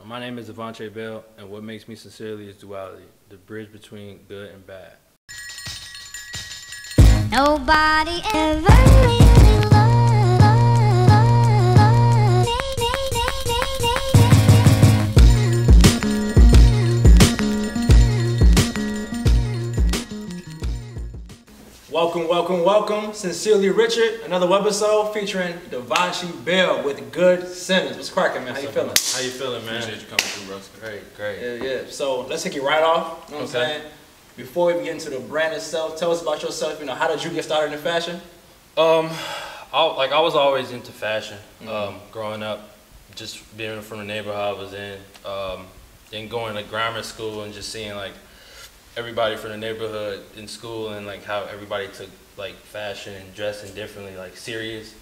My name is Devanchey, and what makes me sincerely is duality, the bridge between good and bad. Nobody ever really loved Welcome. Sincerely Richard, another webisode featuring Devanchey Bell with Good Sinners. What's cracking, man? How you feeling? How you feeling, man? Appreciate you coming through, bro. Great. Yeah. So let's take it right off. You know what I'm saying? Before we get into the brand itself, tell us about yourself. How did you get started in fashion? I was always into fashion. Growing up, just being from the neighborhood I was in, then going to grammar school and just seeing like everybody from the neighborhood in school and like how everybody took like fashion and dressing differently, like serious.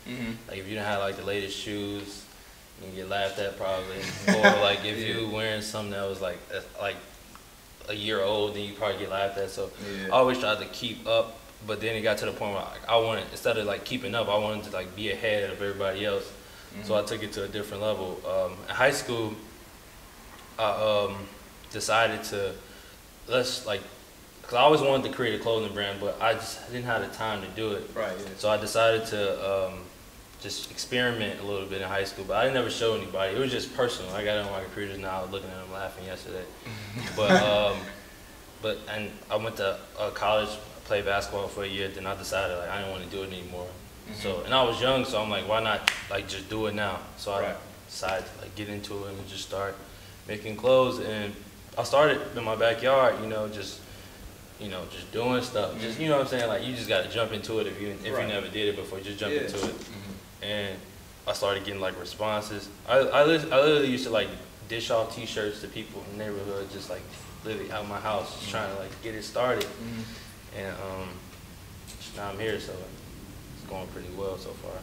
Like if you didn't have like the latest shoes, you get laughed at probably. Or like if you wearing something that was like a year old, then you probably get laughed at. So I always tried to keep up, but then it got to the point where like, I wanted, instead of like keeping up, I wanted to like be ahead of everybody else. So I took it to a different level. In high school, I decided to because I always wanted to create a clothing brand, but I just didn't have the time to do it. Right. Yeah. So I decided to just experiment a little bit in high school, but I didn't ever show anybody. It was just personal. I got it on my computer now, looking at them laughing yesterday. And I went to college, played basketball for a year, then I decided like I didn't want to do it anymore. So, and I was young, so I'm like, why not like just do it now? So I decided to like get into it and just start making clothes. And I started in my backyard, just doing stuff. Just, you know what I'm saying? Like, you just got to jump into it if you never did it before. Just jump into it. And I started getting, like, responses. I literally used to, like, dish off T-shirts to people in the neighborhood, just, like, literally out of my house, just trying to, like, get it started. And now I'm here, so it's going pretty well so far.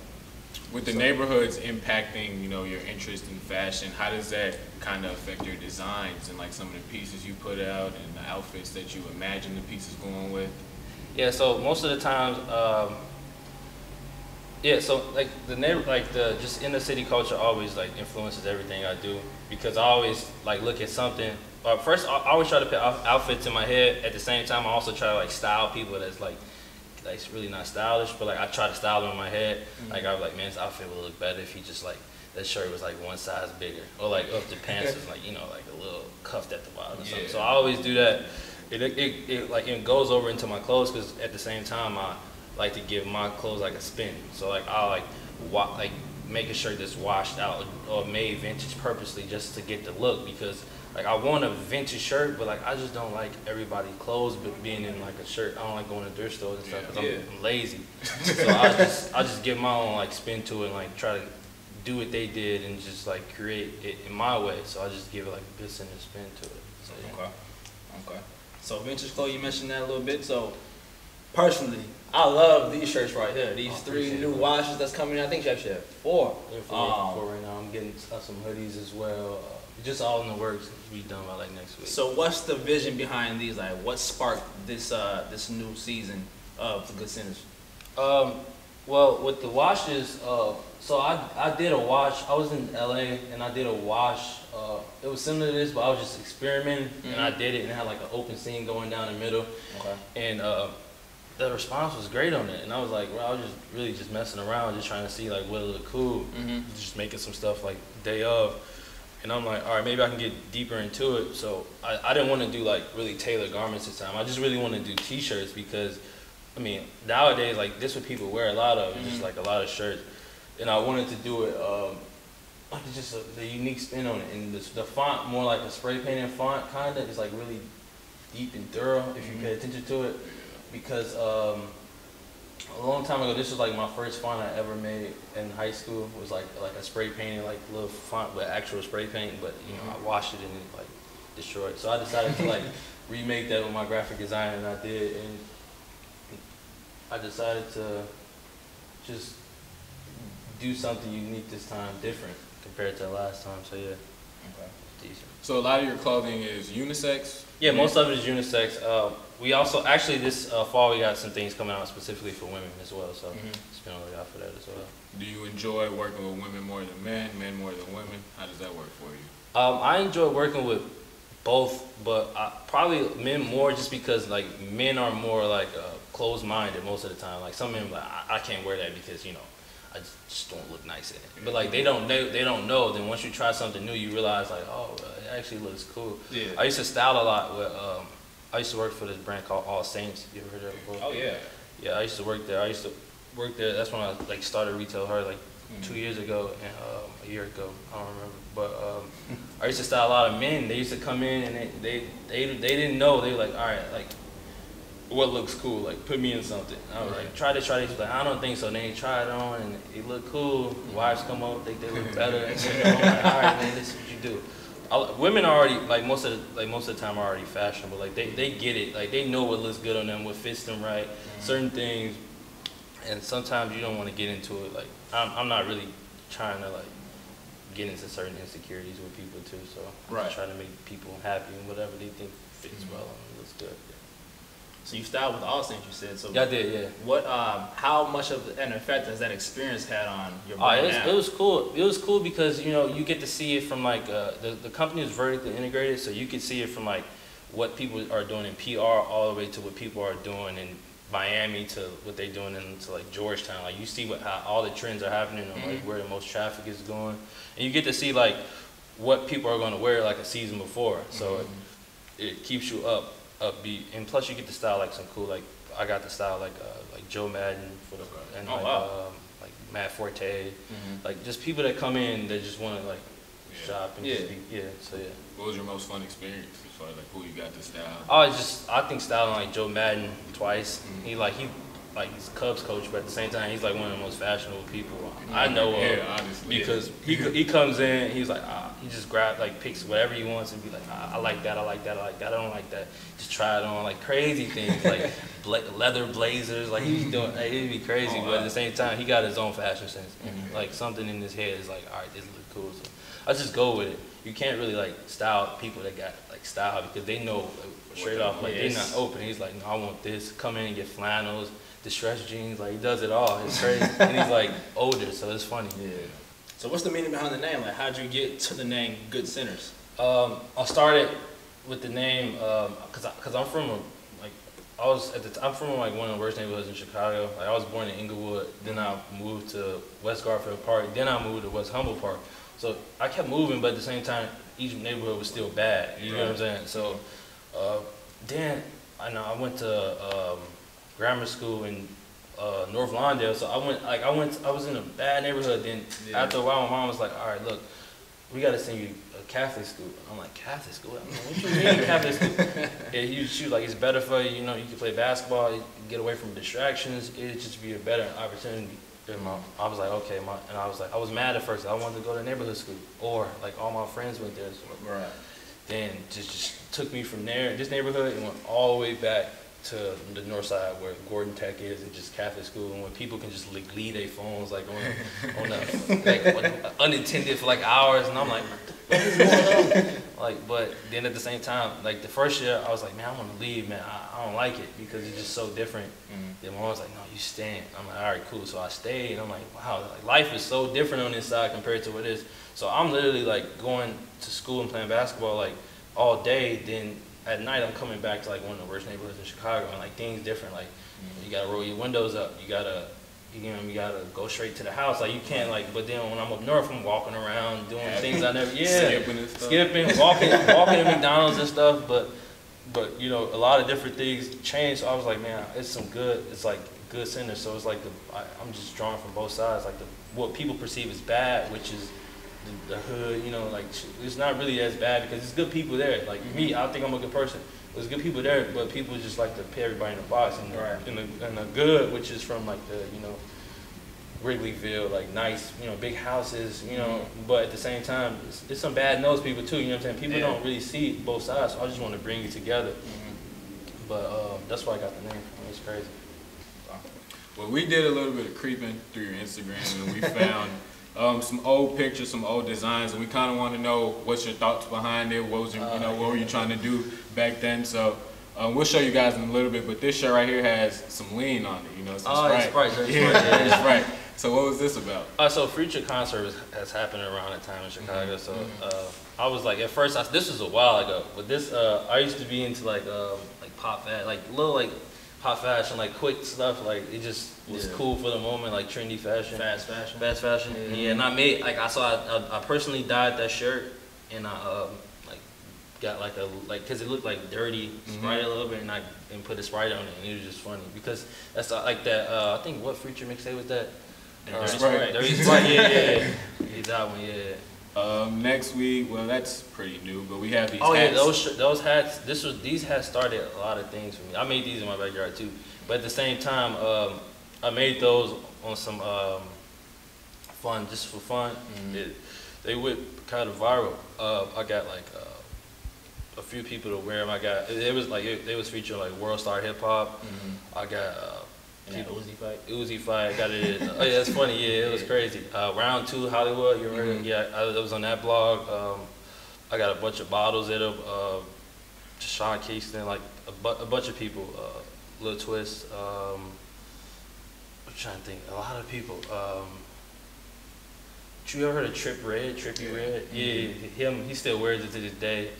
With the neighborhoods impacting, your interest in fashion, how does that kind of affect your designs and like some of the pieces you put out and the outfits that you imagine the pieces going with? Yeah, so most of the times, so like just inner city culture always like influences everything I do, because I always like look at something. First, I always try to put outfits in my head. At the same time, I also try to like style people that's like it's really not stylish, but like I try to style them in my head. Like I was like, man, this outfit would look better if he just like that shirt was like one size bigger, or like if the pants was like like a little cuffed at the bottom or something. So I always do that. It goes over into my clothes, because at the same time I like to give my clothes like a spin. So like I like make a shirt that's washed out or made vintage purposely just to get the look, because like I want a vintage shirt, but like I just don't like everybody's clothes but being in like a shirt. I don't like going to thrift stores and stuff, because I'm lazy. So I just give my own like spin to it and like try to do what they did and just like create it in my way. So I just give it like a good spin to it. So, yeah. Okay. So vintage clothes, you mentioned that a little bit. So personally, I love these shirts right here. These 3 new washes that's coming in. I think you actually have 4. Yeah, 4 right now. I'm getting some hoodies as well. Just all in the works to be done by like next week. So what's the vision behind these? Like, what sparked this this new season of the Good Sinners? Well, with the washes, so I did a wash. I was in LA and I did a wash. It was similar to this, but I was just experimenting, and I did it, and it had like an open seam going down the middle. And the response was great on it, and I was like, well, I was just really just messing around, just trying to see like what it looked cool, just making some stuff like day of. And I'm like, all right, maybe I can get deeper into it. So I didn't want to do like really tailored garments this time. I just really want to do T-shirts, because I mean nowadays like this what people wear a lot of, just like a lot of shirts. And I wanted to do it like just the unique spin on it, and the font more like a spray painted font kind of. It's like really deep and thorough if you pay attention to it, because a long time ago, this was like my first font I ever made in high school. It was like a spray painted like little font with actual spray paint, but I washed it and it like destroyed. So I decided to like remake that with my graphic designer, and I did. And I decided to just do something unique this time, different compared to the last time. So yeah. Okay. Decent. So a lot of your clothing is unisex? Yeah, most of it is unisex. We also, actually this fall we got some things coming out specifically for women as well, so just be on the lookout for that as well. Do you enjoy working with women more than men more than women? How does that work for you? I enjoy working with both, but probably men more just because like men are more like closed-minded most of the time. Like some men, like I can't wear that because I just don't look nice in it. But like they don't know. Then once you try something new, you realize like, oh, it actually looks cool. Yeah. I used to style a lot with. I used to work for this brand called All Saints. You ever heard of it before? Oh yeah. Yeah, I used to work there. That's when I like started retail hard like 2 years ago and a year ago. I don't remember. But I used to style a lot of men. They used to come in and they didn't know. They were like, all right, like what looks cool? Like put me in something. I was like, try this. Like I don't think so. Then they try it on and it looked cool. Wives come up, think they look better. And I'm like, all right, man, this is what you do. Women are already most of the time are already fashionable. Like they get it. Like they know what looks good on them, what fits them right, certain things. And sometimes you don't want to get into it. Like I'm not really trying to like get into certain insecurities with people too. So I just try to make people happy and whatever they think fits well and looks good. Yeah. So you styled with All Saints, you said. So yeah, I did. Yeah. What? How much of an effect has that experience had on your brand? It was cool. It was cool because you get to see it from like the company is vertically integrated, so you can see it from like what people are doing in PR all the way to what people are doing in Miami to what they're doing into like Georgetown. Like you see how all the trends are happening and like where the most traffic is going, and you get to see like what people are going to wear like a season before. So it keeps you upbeat, and plus you get to style like some cool, like I got to style like Joe Madden for the and like Matt Forte, like just people that come in that just want to like shop and just be, so yeah. What was your most fun experience as far as like who you got to style? I think styling like Joe Madden twice. He he's Cubs coach, but at the same time he's like one of the most fashionable people I know of. Because he comes in, he's like he just picks whatever he wants and be like, I like that, I like that, I like that, I don't like that. Just try it on, like crazy things, like leather blazers, like he's doing, it'd be crazy, but at the same time he got his own fashion sense. And like something in his head is like, all right, this looks cool. So I just go with it. You can't really like style people that got like style because they know straight off, like they're not open. He's like, no, I want this. Come in and get flannels, distressed jeans, like he does it all. It's crazy. And he's like older, so it's funny. Yeah. So what's the meaning behind the name? Like how'd you get to the name Good Sinners? I started with the name because I'm from I'm from like one of the worst neighborhoods in Chicago. Like I was born in Inglewood, then I moved to West Garfield Park, then I moved to West Humboldt Park. So I kept moving, but at the same time, each neighborhood was still bad. You know what I'm saying? So then I went to grammar school in North Lawndale. So I was in a bad neighborhood. Then after a while, my mom was like, "All right, look, we got to send you a Catholic school." I'm like, "Catholic school? What you mean Catholic school?" And she was like, "It's better for you. You can play basketball, you can get away from distractions. It'd just be a better opportunity." And I was like, okay, and I was mad at first. I wanted to go to neighborhood school, or like all my friends went there. So then just took me from there, this neighborhood, and went all the way back to the north side where Gordon Tech is, and just Catholic school, and when people can just like leave their phones like on unattended for like hours, and I'm like, what is going on? Like, but then at the same time, like the first year, I was like, man, I want to leave, man. I don't like it because it's just so different. Then my mom was like, no, you staying. I'm like, all right, cool. So I stayed, and I'm like, wow, like life is so different on this side compared to what it is. So I'm literally like going to school and playing basketball like all day. Then at night, I'm coming back to like one of the worst neighborhoods in Chicago, and like things different. Like you gotta roll your windows up. You gotta go straight to the house. Like you can't like. But then when I'm up north, I'm walking around doing things I never. Skipping, walking to McDonald's and stuff. But a lot of different things changed. So I was like, man, it's like good sinners. So it's like I'm just drawing from both sides. Like what people perceive as bad, which is the hood. Like it's not really as bad because there's good people there. Like me, I think I'm a good person. There's good people there, but people just like to put everybody in a box. And the good, which is from like the Wrigleyville, like nice, big houses, but at the same time, there's some bad nose people too, you know what I'm saying? People don't really see both sides, so I just want to bring it together. But that's why I got the name. It's crazy. Well, we did a little bit of creeping through your Instagram, and we found some old pictures, some old designs, and we kind of want to know what's your thoughts behind it. What was your, what were you trying to do back then? So we'll show you guys in a little bit. But this shirt right here has some lean on it. You know, some Sprite. It's Sprite. So what was this about? So Ritchurd concert has happened around that time in Chicago. So I was like, at first, this was a while ago, but this I used to be into like pop fashion, like little like pop fashion, like quick stuff. Like it just was cool for the moment, like trendy fashion, fast fashion. Yeah, and I made like I personally dyed that shirt, and I like got like because it looked like dirty Sprite a little bit, and put a Sprite on it, and it was just funny because that's like that. I think what Ritchurd mixtape was that? Sprite. Yeah. That one, yeah. Next week, well, that's pretty new, but we have these hats. Yeah, those hats. These hats started a lot of things for me. I made these in my backyard too, but at the same time, I made those on some fun, just for fun. They went kind of viral. I got like a few people to wear them. It was featured like World Star Hip Hop. I got. Uzi fight. I got it. Oh yeah, that's funny. Yeah, it was crazy. Round 2 Hollywood. You remember? Yeah, I was on that blog. I got a bunch of bottles at Sean Kingston, like a bunch of people. Lil Twist. I'm trying to think. A lot of people. You ever heard of Trippy Red? Yeah, him. He still wears it to this day.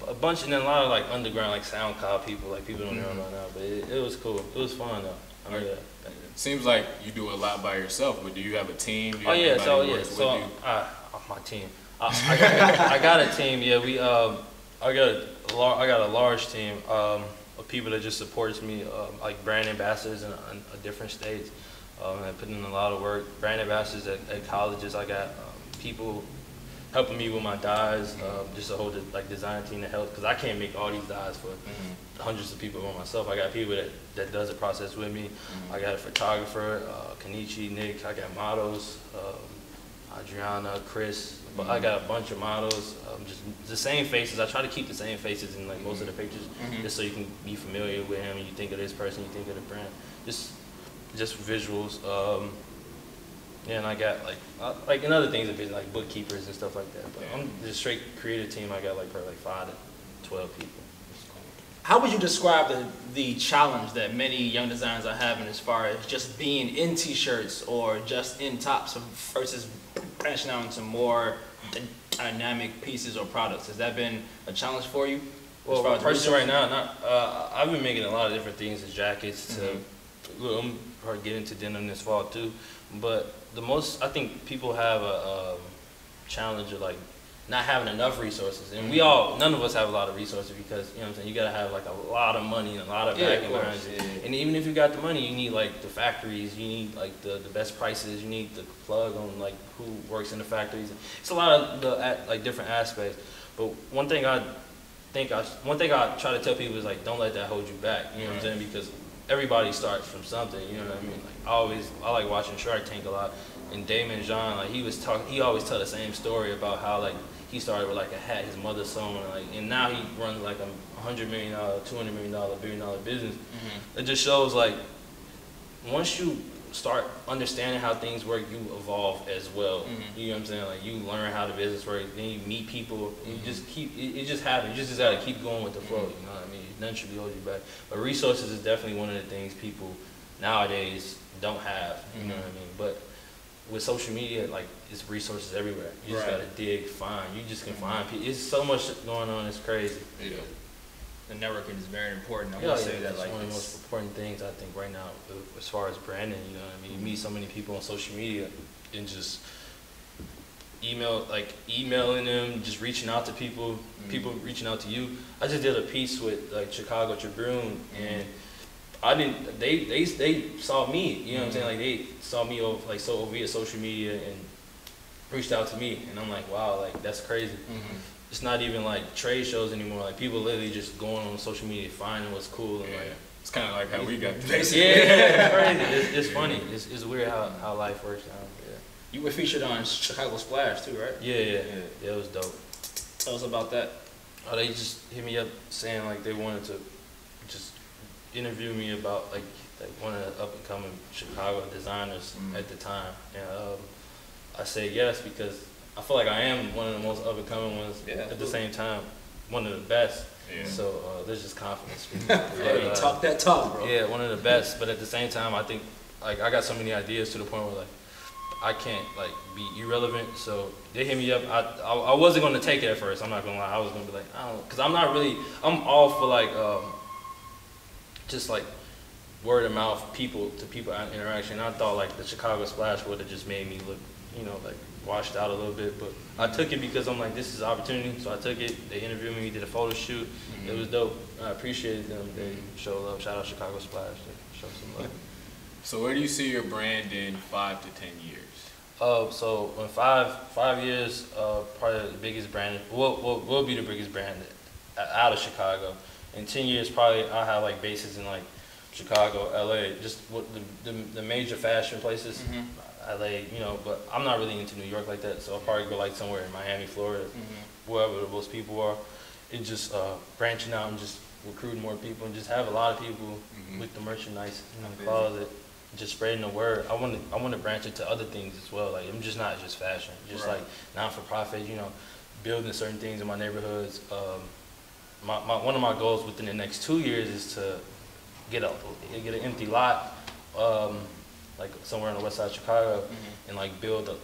A bunch, and then a lot of like underground, like SoundCloud people, like people don't know about now, but it was cool. It was fun though. It seems like you do a lot by yourself, but do you have a team? So my team. I got a team. Yeah, I got a large team of people that just supports me, like brand ambassadors in different states. I put in a lot of work. Brand ambassadors at colleges. I got people helping me with my dyes, just a whole like design team to help, because I can't make all these dyes for hundreds of people by myself. I got people that does the process with me. I got a photographer, Kenichi, Nick. I got models, Adriana, Chris. But I got a bunch of models, just the same faces. I try to keep the same faces in like most of the pictures, just so you can be familiar with him. And you think of this person, you think of the brand. Just visuals. Yeah, and I got like in other things have been like bookkeepers and stuff like that. But I'm just straight creative team. I got like probably like 5 to 12 people. How would you describe the challenge that many young designers are having as far as just being in t-shirts or just in tops versus branching out into more dynamic pieces or products? Has that been a challenge for you? Well, personally right now, I've been making a lot of different things, as jackets to, I'm probably get into denim this fall too. But the most, I think people have a challenge of like not having enough resources, and none of us have a lot of resources because, you know what I'm saying, you gotta have like a lot of money and a lot of backing behind you. And even if you got the money, you need like the factories, you need like the best prices, you need the plug on like who works in the factories. It's a lot of the like different aspects. But one thing I try to tell people is like, don't let that hold you back. You know what I'm saying? Because everybody starts from something. You know what I mean? Like I like watching Shark Tank a lot. And Damon John, like he always tell the same story about how like he started with like a hat his mother sewn, like, and now he runs like a $100 million, $200 million, $1 billion business. It just shows like once you start understanding how things work, you evolve as well. You know what I'm saying? Like you learn how the business works, then you meet people. You just keep it just happens. You just gotta keep going with the flow. You know what I mean? Nothing should be holding you back. But resources is definitely one of the things people nowadays don't have. You know what I mean? But with social media, like, it's resources everywhere. You just gotta dig, find. You just can find people. It's so much going on. It's crazy. Yeah. The networking is very important. I would say that. It's like one of the most important things I think right now, as far as branding. You know what I mean? You meet so many people on social media, and just emailing them, just reaching out to people, people reaching out to you. I just did a piece with like Chicago Tribune, and they saw me, you know what I'm saying? Like they saw me via social media and reached out to me, and I'm like, wow, like that's crazy. It's not even like trade shows anymore. Like people literally just going on social media, finding what's cool. And like, it's kind of like how we got. Basically. Yeah, it's crazy. It's funny. It's weird how life works now. Yeah. You were featured on Chicago Splash too, right? Yeah, it was dope. Tell us about that. Oh, they just hit me up saying like they wanted to just interview me about like one of the up and coming Chicago designers at the time, and I say yes because I feel like I am one of the most up and coming ones. At the same time, one of the best. Yeah. So there's just confidence. Hey, talk that talk, bro. Yeah, one of the best. But at the same time, I think like I got so many ideas to the point where like I can't like be irrelevant. So they hit me up. I wasn't gonna take it at first. I'm not gonna lie. I was gonna be like, I don't know, cause I'm not really. I'm all for like just like word of mouth, people to people interaction. I thought like the Chicago Splash would have just made me look, you know, like washed out a little bit. But I took it because I'm like, this is an opportunity. So I took it. They interviewed me. We did a photo shoot. It was dope. I appreciated them. They showed love. Shout out Chicago Splash. They showed some love. So where do you see your brand in 5 to 10 years? So in five years, probably the biggest brand. Will be the biggest brand out of Chicago. In 10 years, probably I'll have like bases in like Chicago, LA, just what the major fashion places. LA, you know, but I'm not really into New York like that, so I'll probably go like somewhere in Miami, Florida, wherever those people are. It's just branching out and just recruiting more people and just have a lot of people with the merchandise in the closet, just spreading the word. I want to branch into other things as well. Like I'm just not just fashion, just like not for profit. You know, building certain things in my neighborhoods. One of my goals within the next 2 years is to get an empty lot, like somewhere on the west side of Chicago, and like build a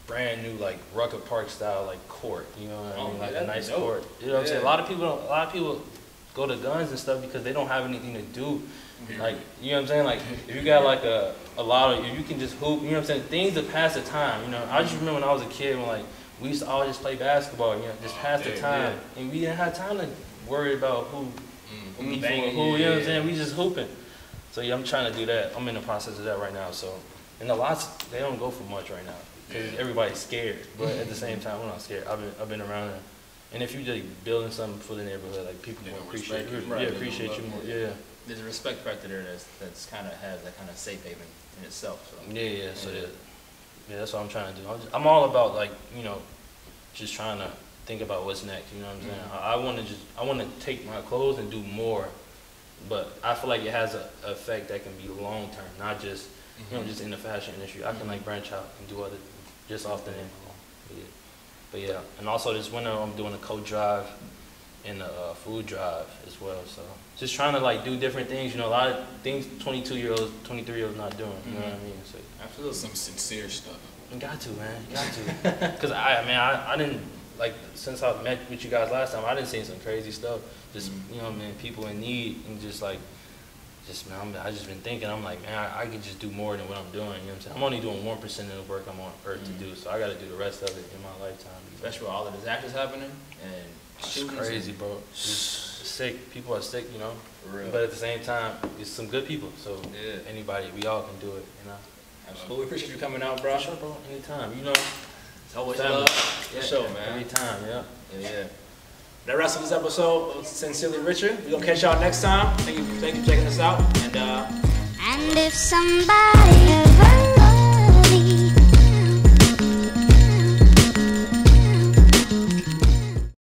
brand new like Rucker Park style like court. You know what I mean? Like a nice court. You know what I'm saying? A lot of people go to guns and stuff because they don't have anything to do. Like, you know what I'm saying? Like if you got like a lot of, if you can just hoop, you know what I'm saying? Things to pass the time. You know, I just remember when I was a kid when like we used to all just play basketball. You know, just pass the time, and we didn't have time to worry about who you know what I'm saying? We just hooping. So yeah, I'm trying to do that. I'm in the process of that right now. So, and the lots, they don't go for much right now because everybody's scared. But at the same time, we're not scared. I've been around it. And if you're just building something for the neighborhood, like people will appreciate you. Yeah, appreciate you more. Yeah. There's a respect factor there that's kind of has that kind of safe haven in itself. So. Yeah. So yeah, that's what I'm trying to do. I'm all about like, you know, just trying to think about what's next. You know what I'm saying? I want to take my clothes and do more, but I feel like it has an effect that can be long term, not just you know just in the fashion industry. I can like branch out and do other just off the name. But yeah, and also this winter I'm doing a coat drive and a food drive as well. So just trying to like do different things. You know, a lot of things 22-year-olds, 23-year-olds not doing. You know what I mean? So absolutely some sincere stuff. You got to, man. You got to. Cause I didn't. Like, since I met with you guys last time, I done seen some crazy stuff. Just, you know, man, people in need, and just like, man, I just been thinking, I'm like, man, I could just do more than what I'm doing, you know what I'm saying? I'm only doing 1% of the work I'm on earth to do, so I got to do the rest of it in my lifetime. Especially with all the disasters happening, and it's crazy, bro. It's sick. People are sick, you know? For real. But at the same time, it's some good people, so anybody, we all can do it, you know? Absolutely. We appreciate you coming out, bro. For sure, bro. Anytime, you know? It's always love. For sure, man. Every time, yeah. That wraps up this episode of Sincerely Richard. We're going to catch y'all next time. Thank you for checking us out. And if somebody ever